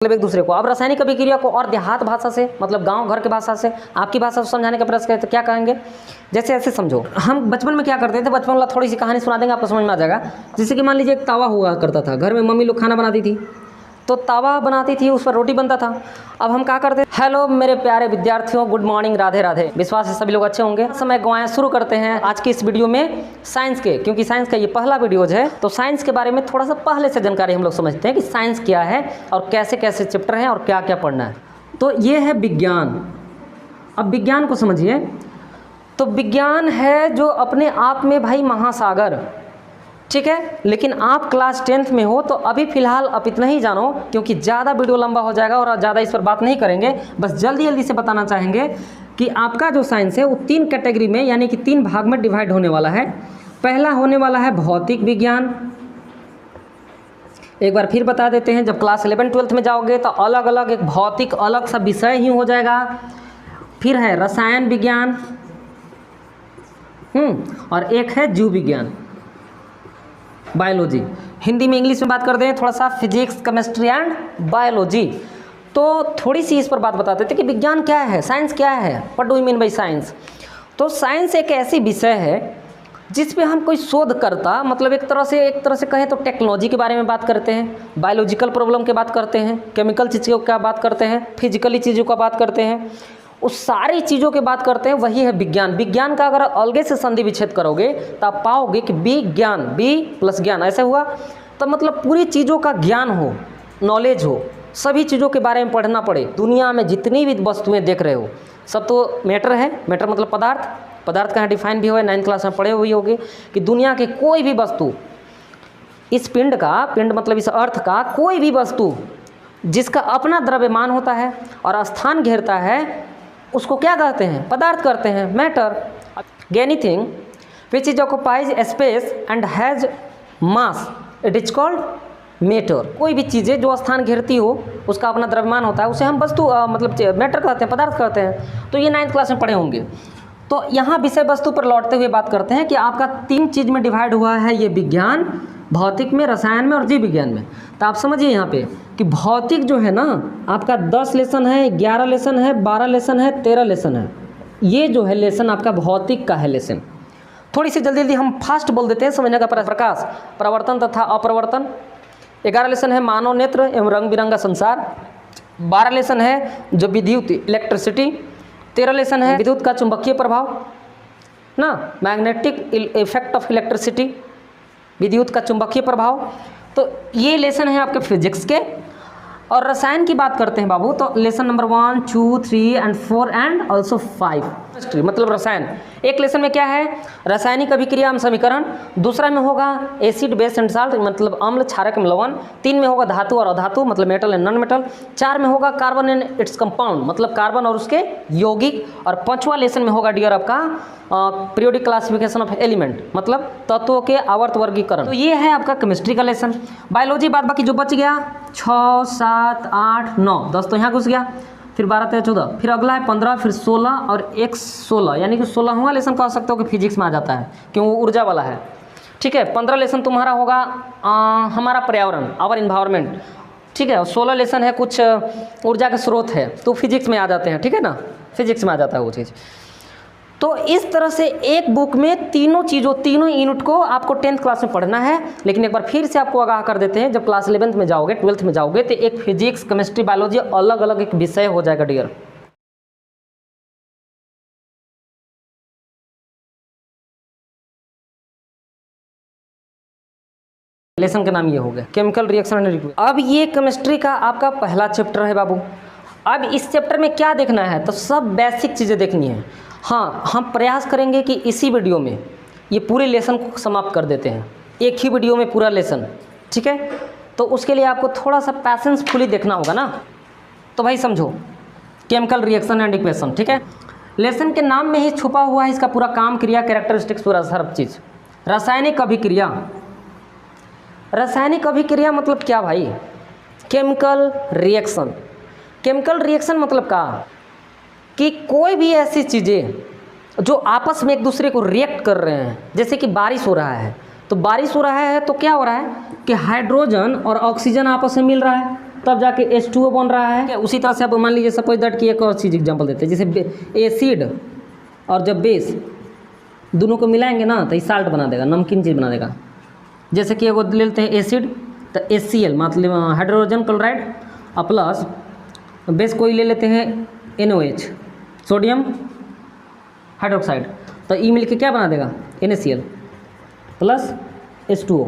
मतलब एक दूसरे को। अब रासायनिक अभिक्रिया को और देहात भाषा से, मतलब गांव घर की भाषा से, आपकी भाषा से समझाने का प्रयास करें तो क्या कहेंगे? जैसे ऐसे समझो, हम बचपन में क्या करते थे, बचपन वाला थोड़ी सी कहानी सुना देंगे, आपको समझ में आ जाएगा। जैसे कि मान लीजिए एक तावा हुआ करता था, घर में मम्मी लोग खाना बनाती थी, तो तावा बनाती थी, उस पर रोटी बनता था। अब हम क्या करते, हेलो मेरे प्यारे विद्यार्थियों, गुड मॉर्निंग, राधे राधे। विश्वास है सभी लोग अच्छे होंगे। समय गवाएं शुरू करते हैं आज की इस वीडियो में साइंस के, क्योंकि साइंस का ये पहला वीडियोज है, तो साइंस के बारे में थोड़ा सा पहले से जानकारी हम लोग समझते हैं कि साइंस क्या है और कैसे कैसे चैप्टर हैं और क्या क्या पढ़ना है। तो ये है विज्ञान। अब विज्ञान को समझिए, तो विज्ञान है जो अपने आप में भाई महासागर, ठीक है। लेकिन आप क्लास 10th में हो तो अभी फ़िलहाल आप इतना ही जानो, क्योंकि ज़्यादा वीडियो लंबा हो जाएगा और ज़्यादा इस पर बात नहीं करेंगे। बस जल्दी जल्दी से बताना चाहेंगे कि आपका जो साइंस है वो 3 कैटेगरी में, यानी कि 3 भाग में डिवाइड होने वाला है। पहला होने वाला है भौतिक विज्ञान। एक बार फिर बता देते हैं, जब क्लास 11-12 में जाओगे तो अलग अलग एक भौतिक अलग सा विषय ही हो जाएगा। फिर है रसायन विज्ञान, और एक है जीव विज्ञान, बायोलॉजी। हिंदी में इंग्लिश में बात करते हैं थोड़ा सा, फिजिक्स, केमिस्ट्री एंड बायोलॉजी। तो थोड़ी सी इस पर बात बताते थे कि विज्ञान क्या है, साइंस क्या है, what do you mean by science. तो साइंस एक ऐसी विषय है जिस पे हम कोई शोध करता, मतलब एक तरह से कहें तो टेक्नोलॉजी के बारे में बात करते हैं, बायोलॉजिकल प्रॉब्लम की बात करते हैं, केमिकल चीज़ों का बात करते हैं, फिजिकली चीज़ों का बात करते हैं, उस सारी चीज़ों की बात करते हैं, वही है विज्ञान। विज्ञान का अगर अलगे से संधि विच्छेद करोगे तो आप पाओगे कि विज्ञान, बी प्लस ज्ञान ऐसे हुआ, तो मतलब पूरी चीज़ों का ज्ञान हो, नॉलेज हो, सभी चीज़ों के बारे में पढ़ना पड़े। दुनिया में जितनी भी वस्तुएं देख रहे हो सब तो मैटर है, मैटर मतलब पदार्थ, पदार्थ कहाँ डिफाइन भी हुआ है, 9th क्लास में पढ़े हुए होगे कि दुनिया के कोई भी वस्तु, इस पिंड का, पिंड मतलब इस अर्थ का कोई भी वस्तु जिसका अपना द्रव्यमान होता है और स्थान घेरता है, उसको क्या कहते हैं? पदार्थ कहते हैं, matter. Anything which is occupies space and has mass, it is called matter. कोई भी चीज़ें जो स्थान घेरती हो, उसका अपना द्रव्यमान होता है, उसे हम वस्तु मतलब मैटर कहते हैं, पदार्थ कहते हैं। तो ये 9th क्लास में पढ़े होंगे। तो यहाँ विषय वस्तु पर लौटते हुए बात करते हैं कि आपका 3 चीज़ में डिवाइड हुआ है ये विज्ञान, भौतिक में, रसायन में और जीव विज्ञान में। तो आप समझिए यहाँ पे कि भौतिक जो है ना, आपका 10 लेसन है, 11 लेसन है, 12 लेसन है, 13 लेसन है। ये जो है लेसन आपका भौतिक का है लेसन। थोड़ी सी जल्दी जल्दी हम फास्ट बोल देते हैं समझने का प्रकाश, प्रवर्तन तथा अपरिवर्तन। 11 लेसन है मानव नेत्र एवं रंग बिरंगा संसार। 12 लेसन है जो विद्युत, इलेक्ट्रिसिटी। 13 लेसन है विद्युत का चुंबकीय प्रभाव ना, मैग्नेटिक इफेक्ट ऑफ इलेक्ट्रिसिटी, विद्युत का चुंबकीय प्रभाव। तो ये लेसन है आपके फिजिक्स के। और रसायन की बात करते हैं बाबू, तो lesson number 1, 2, 3 and 4 and also 5। मतलब रसायन, एक लेसन में क्या है? रासायनिक अभिक्रिया एवं समीकरण। दूसरा में होगा एसिड, बेस एंड साल्ट, मतलब अम्ल, क्षारक एवं लवण। 3 में होगा धातु और अधातु, मतलब मेटल एंड नॉन मेटल। 4 में होगा कार्बन एंड इट्स कंपाउंड, मतलब कार्बन और उसके यौगिक। और 5वां लेसन में होगा डियर आपका पीरियोडिक क्लासिफिकेशन ऑफ एलिमेंट, मतलब तत्वों के आवर्त वर्गीकरण। तो ये है आपका केमिस्ट्री का लेसन। बायोलॉजी बाद बाकी जो बच गया 6, 7, 8, 9, 10 तो यहाँ घुस गया, फिर 12, 13, 14, फिर अगला है 15, फिर 16 और एक 16, यानी कि 16वां लेसन कह सकते हो कि फिजिक्स में आ जाता है, क्यों वो ऊर्जा वाला है। ठीक है, 15 लेसन तुम्हारा होगा हमारा पर्यावरण, आवर इन्वायरमेंट। ठीक है, और 16 लेसन है कुछ ऊर्जा के स्रोत है, तो फिजिक्स में आ जाते हैं। ठीक है ना, फिजिक्स में आ जाता है वो चीज़। तो इस तरह से एक बुक में तीनों चीज़ों, तीनों यूनिट को आपको 10th क्लास में पढ़ना है। लेकिन एक बार फिर से आपको आगाह कर देते हैं, जब क्लास 11th में जाओगे, 12th में जाओगे, तो एक फिजिक्स, केमिस्ट्री, बायोलॉजी अलग अलग एक विषय हो जाएगा डियर। लेसन का नाम ये हो गया केमिकल रिएक्शन एंड। अब ये केमिस्ट्री का आपका पहला चैप्टर है बाबू। अब इस चैप्टर में क्या देखना है, तो सब बेसिक चीज़ें देखनी है। हाँ, हम प्रयास करेंगे कि इसी वीडियो में ये पूरे लेसन को समाप्त कर देते हैं, एक ही वीडियो में पूरा लेसन। ठीक है, तो उसके लिए आपको थोड़ा सा पैसेंसफुली देखना होगा ना। तो भाई समझो, केमिकल रिएक्शन एंड इक्वेशन। ठीक है, लेसन के नाम में ही छुपा हुआ है इसका पूरा काम, क्रिया, कैरेक्टरिस्टिक्स, पूरा हर चीज़। रासायनिक अभिक्रिया, रासायनिक अभिक्रिया मतलब क्या भाई? Chemical reaction. केमिकल रिएक्शन मतलब क्या कि कोई भी ऐसी चीज़ें जो आपस में एक दूसरे को रिएक्ट कर रहे हैं, जैसे कि बारिश हो रहा है, तो बारिश हो रहा है तो क्या हो रहा है कि हाइड्रोजन और ऑक्सीजन आपस में मिल रहा है, तब जाके H2O बन रहा है। उसी तरह से आप मान लीजिए सपोज दैट कि एक और चीज़ एग्जांपल देते हैं, जैसे एसिड और जब बेस दोनों को मिलाएंगे ना तो ये साल्ट बना देगा, नमकीन चीज़ बना देगा। जैसे कि वो ले लेते हैं एसिड तो HCl मतलब हाइड्रोजन क्लोराइड और प्लस बेस कोई ले लेते हैं NOH सोडियम हाइड्रोक्साइड, तो ई मिलके क्या बना देगा NaCl प्लस H2O।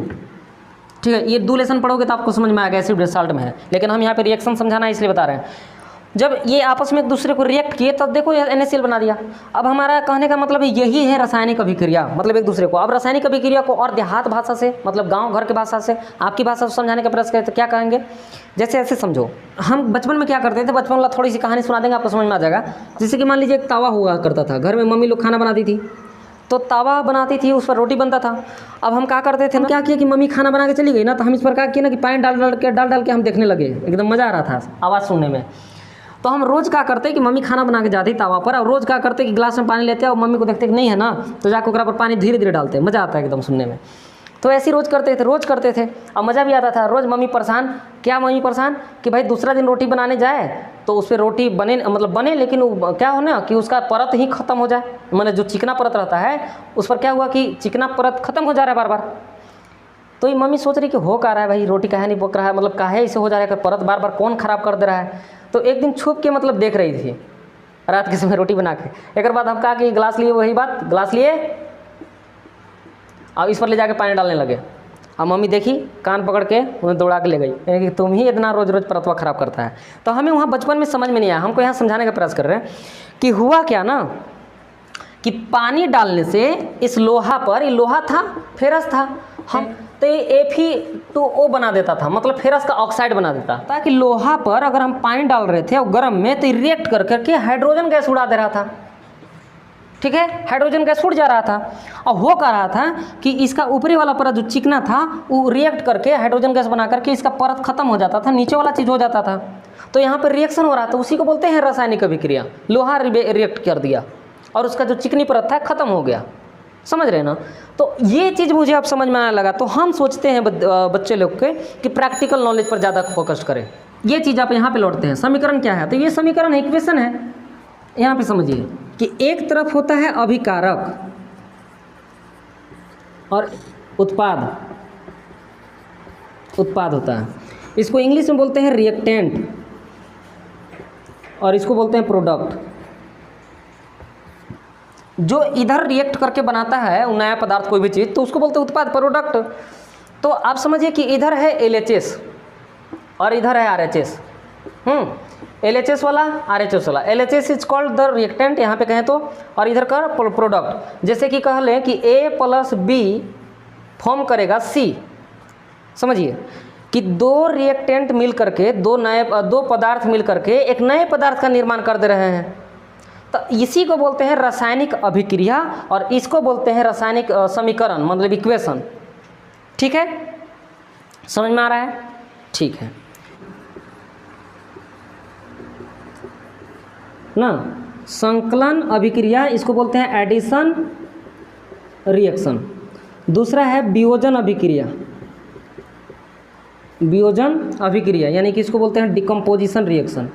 ठीक है, ये 2 लेसन पढ़ोगे तो आपको समझ में आएगा एसिड बेस साल्ट में है, लेकिन हम यहाँ पे रिएक्शन समझाना है इसलिए बता रहे हैं। जब ये आपस में एक दूसरे को रिएक्ट किए तब देखो NaCl बना दिया। अब हमारा कहने का मतलब यही है रासायनिक अभिक्रिया, मतलब एक दूसरे को। अब रासायनिक अभिक्रिया को और देहात भाषा से मतलब गांव घर की भाषा से आपकी भाषा से समझाने का प्रयास करें तो क्या कहेंगे, जैसे ऐसे समझो। हम बचपन में क्या करते थे, बचपन वाला थोड़ी सी कहानी सुना देंगे आपको समझ में आ जाएगा। जैसे कि मान लीजिए एक तवा हुआ करता था, घर में मम्मी लोग खाना बनाती थी तो तवा बनाती थी, उस पर रोटी बनता था। अब हम क्या करते थे, क्या किया कि मम्मी खाना बना के चली गई ना, तो हम इस पर क्या किया ना कि पानी डाल के हम देखने लगे, एकदम मज़ा आ रहा था आवाज़ सुनने में। तो हम रोज़ क्या करते कि मम्मी खाना बना के जाती तवा पर, और रोज़ क्या करते कि गिलास में पानी लेते हैं और मम्मी को देखते कि नहीं है ना, तो जाकर ओकरा पर पानी धीरे धीरे डालते, मज़ा आता है एकदम सुनने में। तो ऐसे ही रोज़ करते थे और मज़ा भी आता था। रोज़ मम्मी परेशान, क्या मम्मी परेशान कि भाई दूसरा दिन रोटी बनाने जाए तो उस पर रोटी बने लेकिन क्या हो ना कि उसका परत ही ख़त्म हो जाए, मतलब जो चिकना परत रहता है उस पर क्या हुआ कि चिकना परत ख़त्म हो जा रहा है बार बार। तो ये मम्मी सोच रही कि हो क्या रहा है भाई, रोटी काहे नहीं पक रहा है, मतलब काहे इसे हो जा रहा है, परत बार बार कौन ख़राब कर दे रहा है। तो एक दिन छुप के मतलब देख रही थी रात के समय रोटी बना के। एक बाद हम कहा कि गिलास लिए, वही बात गिलास लिए और इस पर ले जाके पानी डालने लगे। अब मम्मी देखी, कान पकड़ के उन्हें दौड़ा के ले गई कि तुम ही इतना रोज़ रोज़ परतवा ख़राब करता है। तो हमें वहाँ बचपन में समझ में नहीं आया, हमको यहाँ समझाने का प्रयास कर रहे हैं कि हुआ क्या ना कि पानी डालने से इस लोहा पर, ये लोहा था फेरस था, हम तो ये Fe2O बना देता था, मतलब फेरस का ऑक्साइड बना देता। ताकि लोहा पर अगर हम पानी डाल रहे थे और गर्म में तो रिएक्ट कर करके हाइड्रोजन गैस उड़ा दे रहा था। ठीक है, हाइड्रोजन गैस उड़ जा रहा था और हो क्या रहा था कि इसका ऊपरी वाला परत जो चिकना था वो रिएक्ट करके हाइड्रोजन गैस बना करके इसका परत खत्म हो जाता था, नीचे वाला चीज़ हो जाता था। तो यहाँ पर रिएक्शन हो रहा था, उसी को बोलते हैं रासायनिक अभिक्रिया। लोहा रिएक्ट कर दिया और उसका जो चिकनी परत था खत्म हो गया, समझ रहे हैं ना। तो ये चीज़ मुझे अब समझ में आने लगा। तो हम सोचते हैं बच्चे लोग के कि प्रैक्टिकल नॉलेज पर ज़्यादा फोकस करें। ये चीज़ आप यहाँ पे लौटते हैं। समीकरण क्या है, तो ये समीकरण इक्वेशन है। यहाँ पे समझिए कि एक तरफ होता है अभिकारक और उत्पाद होता है। इसको इंग्लिश में बोलते हैं रिएक्टेंट और इसको बोलते हैं प्रोडक्ट। जो इधर रिएक्ट करके बनाता है वो नया पदार्थ कोई भी चीज़, तो उसको बोलते हैं उत्पाद, प्रोडक्ट। तो आप समझिए कि इधर है LHS और इधर है RHS। LHS वाला RHS वाला, LHS is called the reactant यहाँ पे कहें तो, और इधर का प्रोडक्ट। जैसे कि कह लें कि A + B फॉर्म करेगा C। समझिए कि दो रिएक्टेंट मिल करके, दो पदार्थ मिल करके एक नए पदार्थ का निर्माण कर दे रहे हैं। तो इसी को बोलते हैं रासायनिक अभिक्रिया और इसको बोलते हैं रासायनिक समीकरण, मतलब इक्वेशन। ठीक है, समझ में आ रहा है? ठीक है ना। संकलन अभिक्रिया इसको बोलते हैं एडिशन रिएक्शन। दूसरा है वियोजन अभिक्रिया, वियोजन अभिक्रिया यानी कि इसको बोलते हैं डिकम्पोजिशन रिएक्शन,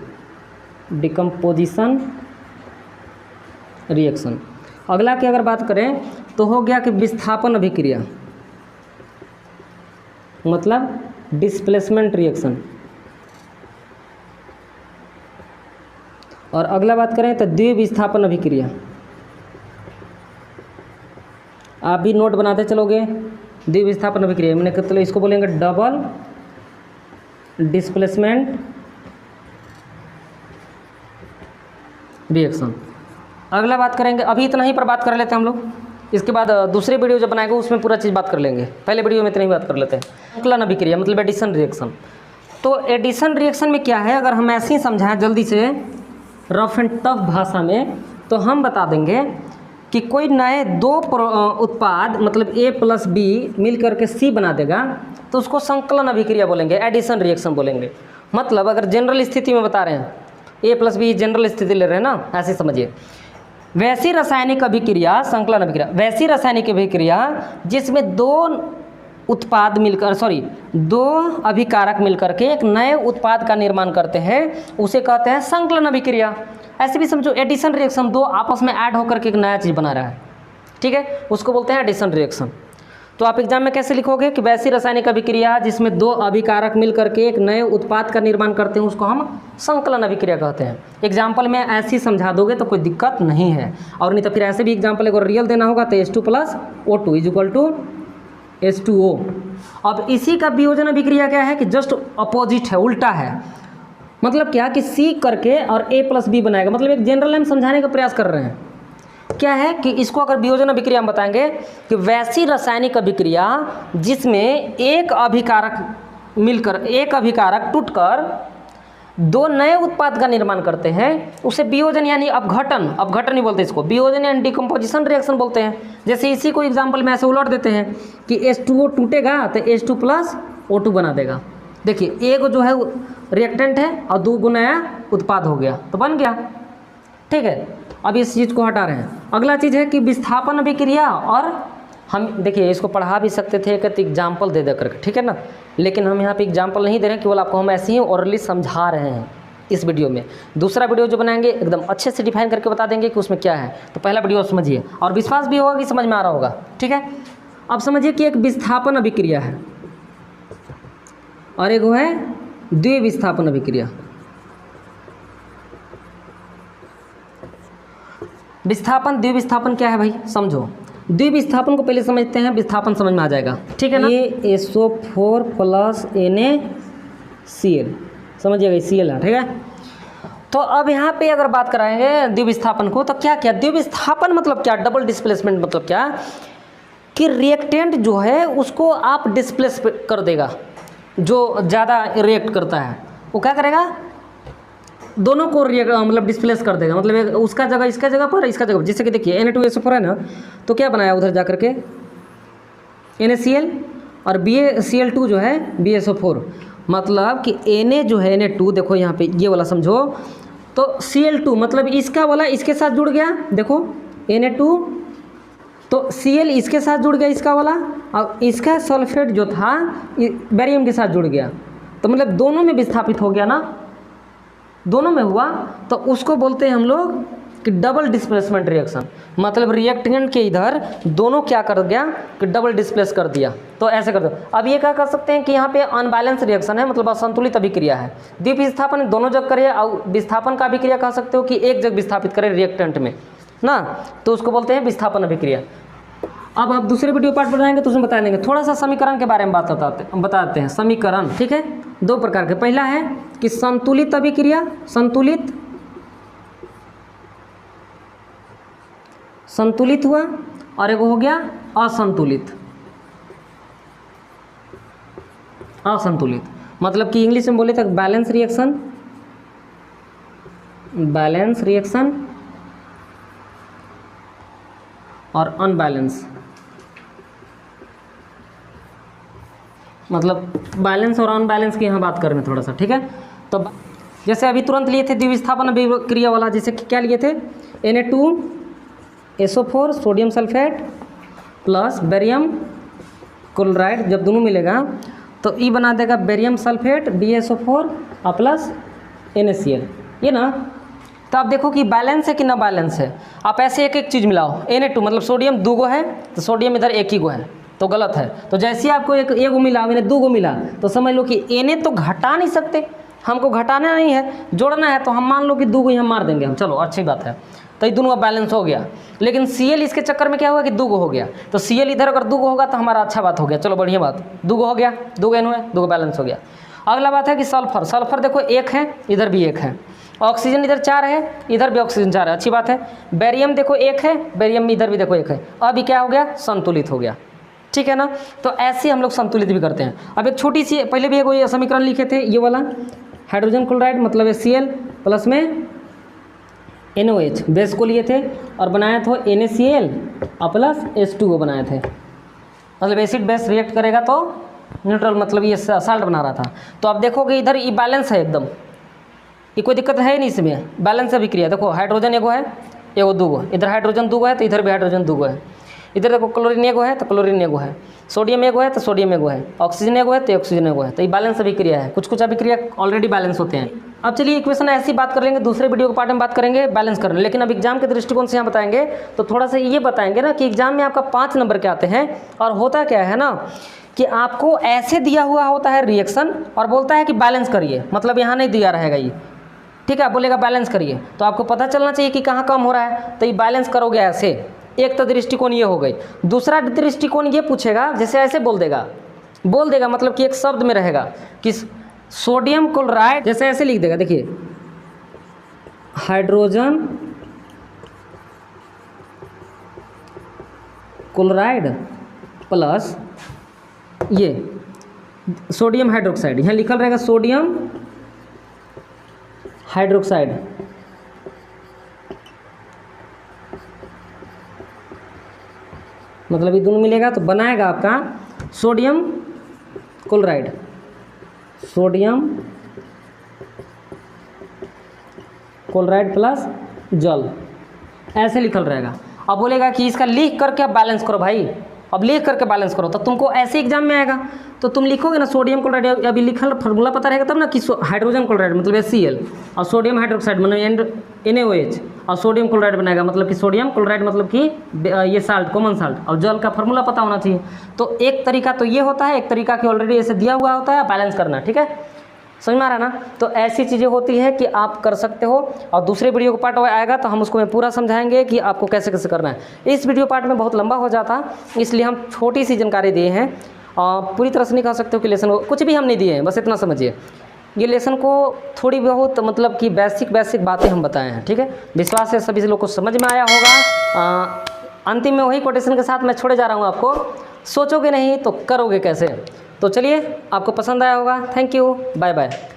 डिकम्पोजिशन रिएक्शन। अगला की अगर बात करें तो हो गया कि विस्थापन अभिक्रिया, मतलब डिस्प्लेसमेंट रिएक्शन। और अगला बात करें तो द्विविस्थापन अभिक्रिया। आप भी नोट बनाते चलोगे। द्विविस्थापन अभिक्रिया मैंने मतलब इसको बोलेंगे डबल डिस्प्लेसमेंट रिएक्शन। अगला बात करेंगे, अभी इतना ही पर बात कर लेते हैं हम लोग। इसके बाद दूसरे वीडियो जो बनाएंगे उसमें पूरा चीज़ बात कर लेंगे। पहले वीडियो में इतना ही बात कर लेते हैं। संकलन अभिक्रिया मतलब एडिशन रिएक्शन। तो एडिशन रिएक्शन में क्या है, अगर हम ऐसे ही समझाएं जल्दी से रफ एंड टफ भाषा में, तो हम बता देंगे कि कोई नए दो उत्पाद मतलब A + B मिल करके C बना देगा तो उसको संकलन अभिक्रिया बोलेंगे, एडिशन रिएक्शन बोलेंगे। मतलब अगर जनरल स्थिति में बता रहे हैं, A + B जनरल स्थिति ले रहे हैं ना, ऐसे समझिए। वैसी रासायनिक अभिक्रिया, संकलन अभिक्रिया, वैसी रासायनिक अभिक्रिया जिसमें दो उत्पाद मिलकर दो अभिकारक मिलकर के एक नए उत्पाद का निर्माण करते हैं, उसे कहते हैं संकलन अभिक्रिया। ऐसे भी समझो एडिशन रिएक्शन, दो आपस में ऐड होकर के एक नया चीज़ बना रहा है, ठीक है, उसको बोलते हैं एडिशन रिएक्शन। तो आप एग्जाम में कैसे लिखोगे कि वैसी रासायनिक अभिक्रिया जिसमें दो अभिकारक मिलकर के एक नए उत्पाद का निर्माण करते हैं उसको हम संकलन अभिक्रिया कहते हैं। एग्जाम्पल में ऐसे ही समझा दोगे तो कोई दिक्कत नहीं है, और नहीं तो फिर ऐसे भी एग्जाम्पल अगर रियल देना होगा तो H2 + O2 = H2O। अब इसी का वियोजन अभिक्रिया क्या है कि जस्ट अपोजिट है, उल्टा है। मतलब क्या कि C करके और A + B बनाएगा, मतलब एक जनरल हम समझाने का प्रयास कर रहे हैं। क्या है कि इसको अगर वियोजन अभिक्रिया हम बताएंगे कि वैसी रासायनिक अभिक्रिया जिसमें एक अभिकारक मिलकर, एक अभिकारक टूटकर दो नए उत्पाद का निर्माण करते हैं, उसे वियोजन यानी अपघटन नहीं बोलते, इसको वियोजन यानी डिकम्पोजिशन रिएक्शन बोलते हैं। जैसे इसी को एग्जाम्पल में ऐसे उलट देते हैं कि H2O टूटेगा तो H2 + O2 बना देगा। देखिए एक जो है रिएक्टेंट है और दो गुना नया उत्पाद हो गया तो बन गया, ठीक है। अब इस चीज़ को हटा रहे हैं। अगला चीज़ है कि विस्थापन अभिक्रिया, और हम देखिए इसको पढ़ा भी सकते थे कि एग्जाम्पल दे करके, ठीक है ना, लेकिन हम यहाँ पे एग्जाम्पल नहीं दे रहे हैं, केवल आपको हम ऐसे ही ओरली समझा रहे हैं इस वीडियो में। दूसरा वीडियो जो बनाएंगे एकदम अच्छे से डिफाइन करके बता देंगे कि उसमें क्या है। तो पहला वीडियो समझिए और विश्वास भी होगा कि समझ में आ रहा होगा, ठीक है। अब समझिए कि एक विस्थापन अभिक्रिया है और एक वो है द्विविस्थापन अभिक्रिया। विस्थापन द्विविस्थापन क्या है भाई समझो। द्विविस्थापन को पहले समझते हैं, विस्थापन समझ में आ जाएगा, ठीक है ना। ये SO4 + NaCl, समझिएगा Cl है, ठीक है। तो अब यहाँ पे अगर बात कराएंगे द्विविस्थापन को, तो क्या द्विविस्थापन मतलब क्या, डबल डिस्प्लेसमेंट मतलब क्या कि रिएक्टेंट जो है उसको आप डिस्प्लेस कर देगा, जो ज़्यादा रिएक्ट करता है वो क्या करेगा, दोनों को मतलब डिस्प्लेस कर देगा, मतलब उसका जगह इसका जगह पर, इसका जगह पर। जैसे कि देखिए Na2SO4 है ना, तो क्या बनाया उधर जा करके NaCl और BaCl2 जो है BaSO4, मतलब कि Na जो है Na2, देखो यहाँ पे ये वाला समझो, तो Cl2 मतलब इसका वाला इसके साथ जुड़ गया, देखो Na2, तो Cl इसके साथ जुड़ गया इसका वाला, और इसका सल्फेट जो था बेरियम के साथ जुड़ गया, तो मतलब दोनों में विस्थापित हो गया ना, दोनों में हुआ, तो उसको बोलते हैं हम लोग कि डबल डिस्प्लेसमेंट रिएक्शन। मतलब रिएक्टेंट के इधर दोनों क्या कर गया कि डबल डिस्प्लेस कर दिया, तो ऐसे कर दो। अब ये क्या कर सकते हैं कि यहाँ पे अनबैलेंस रिएक्शन है, मतलब असंतुलित अभिक्रिया है। द्विविस्थापन दोनों जगह करे, और विस्थापन का अभिक्रिया कह सकते हो कि एक जगह विस्थापित करे रिएक्टेंट में ना, तो उसको बोलते हैं विस्थापन अभिक्रिया। अब आप दूसरे वीडियो पार्ट बनाएंगे तो उसमें बता देंगे। थोड़ा सा समीकरण के बारे में बताते हैं। समीकरण, ठीक है, दो प्रकार के। पहला है कि संतुलित अभिक्रिया, संतुलित हुआ, और एक हो गया असंतुलित। मतलब कि इंग्लिश में बोले तो बैलेंस रिएक्शन और अनबैलेंस। मतलब बैलेंस और अनबैलेंस की यहाँ बात करें थोड़ा सा, ठीक है। तो जैसे अभी तुरंत लिए थे द्विविस्थापन अभिक्रिया वाला, जैसे क्या लिए थे, Na2SO4 sodium sulphate plus barium chloride, जब दोनों मिलेगा तो ई बना देगा बेरियम सल्फेट BaSO4 और प्लस NaCl, ये ना। तो आप देखो कि बैलेंस है कि ना बैलेंस है। आप ऐसे एक एक चीज़ मिलाओ, Na2 मतलब सोडियम 2 गो है, तो सोडियम इधर 1 ही गो है, तो गलत है। तो जैसे ही आपको एक गो मिला, मैंने 2 गो मिला, तो समझ लो कि Na तो घटा नहीं सकते, हमको घटाना नहीं है, जोड़ना है, तो हम मान लो कि 2 गो यहाँ मार देंगे हम, चलो अच्छी बात है। तो ये दोनों का बैलेंस हो गया। लेकिन Cl इसके चक्कर में क्या हुआ कि 2 गो हो गया, तो Cl इधर अगर 2 गो होगा तो हमारा अच्छा बात हो गया, चलो बढ़िया बात, 2 गो हो गया, 2 गो एन हुए, 2 गो बैलेंस हो गया। अगला बात है कि सल्फर देखो 1 है, इधर भी 1 है। ऑक्सीजन इधर 4 है, इधर भी ऑक्सीजन 4 है, अच्छी बात है। बेरियम देखो 1 है, बेरियम इधर भी देखो 1 है। अब ये क्या हो गया, संतुलित हो गया, ठीक है ना। तो ऐसे हम लोग संतुलित भी करते हैं। अब एक छोटी सी, पहले भी एक समीकरण लिखे थे, ये वाला हाइड्रोजन क्लोराइड मतलब Cl प्लस में NOH बेस को लिए थे और बनाया था NaCl और प्लस H2O बनाए थे। मतलब एसिड बेस रिएक्ट करेगा तो न्यूट्रल, मतलब ये साल्ट बना रहा था। तो आप देखोगे इधर ये बैलेंस है एकदम, ये कोई दिक्कत है नहीं इसमें, बैलेंस अभिक्रिया। देखो हाइड्रोजन 1 गो है, 1 गो 2 गो, इधर हाइड्रोजन 2 गो है, तो इधर भी हाइड्रोजन 2 गो है। इधर देखो क्लोरीन एगो है तो क्लोरीन एगो है, सोडियम एगो है तो सोडियम एगो है, ऑक्सीजन एगो है तो ऑक्सीजन एगो है। तो ये बैलेंस अभिक्रिया है, कुछ कुछ अभिक्रिया ऑलरेडी बैलेंस होते हैं। अब चलिए इक्वेशन ऐसी बात कर लेंगे, दूसरे वीडियो के पार्ट में बात करेंगे बैलेंस करने, लेकिन अब एग्जाम के दृष्टिकोण से यहाँ बताएंगे तो थोड़ा सा ये बताएंगे ना कि एग्जाम में आपका 5 नंबर के आते हैं, और होता क्या है ना कि आपको ऐसे दिया हुआ होता है रिएक्शन और बोलता है कि बैलेंस करिए, मतलब यहाँ नहीं दिया रहेगा ये, ठीक है, बोलेगा बैलेंस करिए, तो आपको पता चलना चाहिए कि कहाँ कम हो रहा है, तो ये बैलेंस करोगे ऐसे। एक तो दृष्टिकोण ये हो गई। दूसरा दृष्टिकोण ये पूछेगा, जैसे ऐसे बोल देगा मतलब कि एक शब्द में रहेगा कि सोडियम क्लोराइड, जैसे ऐसे लिख देगा, देखिए हाइड्रोजन क्लोराइड प्लस ये सोडियम हाइड्रोक्साइड, यहाँ लिखल रहेगा सोडियम हाइड्रोक्साइड, मतलब ये दोनों मिलेगा तो बनाएगा आपका sodium chloride, sodium chloride plus जल, ऐसे लिखल रहेगा। अब बोलेगा कि इसका लिख करके आप बैलेंस करो भाई, अब लिख करके बैलेंस करो, तो तुमको ऐसे एग्जाम में आएगा तो तुम लिखोगे ना सोडियम क्लोराइड, अभी लिखल फार्मूला पता रहेगा तब ना कि हाइड्रोजन क्लोराइड मतलब HCl, और सोडियम हाइड्रोक्साइड मतलब NaOH, और सोडियम क्लोराइड बनाएगा मतलब कि सोडियम क्लोराइड मतलब कि ये साल्ट, कॉमन साल्ट, और जल का फार्मूला पता होना चाहिए। तो एक तरीका तो ये होता है, एक तरीका कि ऑलरेडी ऐसे दिया हुआ होता है बैलेंस करना, ठीक है, समझ में आ रहा है ना। तो ऐसी चीज़ें होती है कि आप कर सकते हो, और दूसरे वीडियो का पार्ट आएगा तो हम उसको मैं पूरा समझाएंगे कि आपको कैसे कैसे करना है। इस वीडियो पार्ट में बहुत लंबा हो जाता, इसलिए हम छोटी सी जानकारी दिए हैं, पूरी तरह से नहीं कह सकते हो कि लेसन कुछ भी हम नहीं दिए हैं, बस इतना समझिए। ये लेसन को थोड़ी बहुत मतलब कि बेसिक बातें हम बताए हैं, ठीक है। विश्वास है सभी लोग को समझ में आया होगा। अंतिम में वही कोटेशन के साथ मैं छोड़े जा रहा हूँ आपको, सोचोगे नहीं तो करोगे कैसे। तो चलिए, आपको पसंद आया होगा। Thank you, bye bye.